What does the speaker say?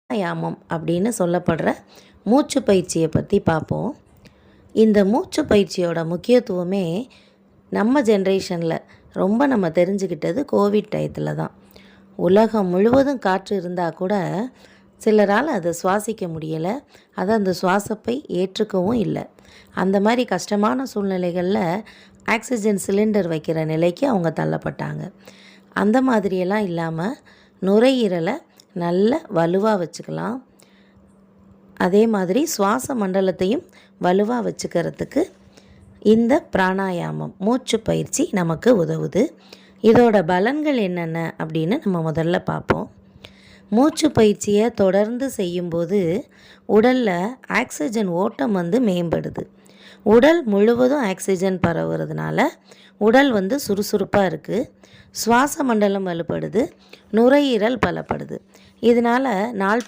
பிராணாயாமம் அப்படின்னு சொல்லப்படுற மூச்சு பயிற்சியை பற்றி பார்ப்போம். இந்த மூச்சு பயிற்சியோட முக்கியத்துவமே நம்ம ஜென்ரேஷனில் ரொம்ப நம்ம தெரிஞ்சுக்கிட்டது கோவிட் டயத்தில் தான். உலகம் முழுவதும் காற்று இருந்தால் கூட சிலரால் அதை சுவாசிக்க முடியலை, அதை அந்த சுவாசப்பை ஏற்றுக்கவும் இல்லை. அந்த மாதிரி கஷ்டமான சூழ்நிலைகளில் ஆக்சிஜன் சிலிண்டர் வைக்கிற நிலைக்கு அவங்க தள்ளப்பட்டாங்க. அந்த மாதிரியெல்லாம் இல்லாமல் நுரையீரலை நல்ல வலுவாக வச்சுக்கலாம். அதே மாதிரி சுவாச மண்டலத்தையும் வலுவாக வச்சுக்கிறதுக்கு இந்த பிராணாயாமம் மூச்சு பயிற்சி நமக்கு உதவுது. இதோட பலன்கள் என்னென்ன அப்படின்னு நம்ம முதல்ல பார்ப்போம். மூச்சு பயிற்சியை தொடர்ந்து செய்யும்போது உடலில் ஆக்சிஜன் ஓட்டம் மேம்படுது. உடல் முழுவதும் ஆக்சிஜன் பரவுறதுனால உடல் சுறுசுறுப்பாக இருக்குது. சுவாச மண்டலம் வலுப்படுது, நுரையீரல் பலப்படுது. இதனால் நாள்பட்ட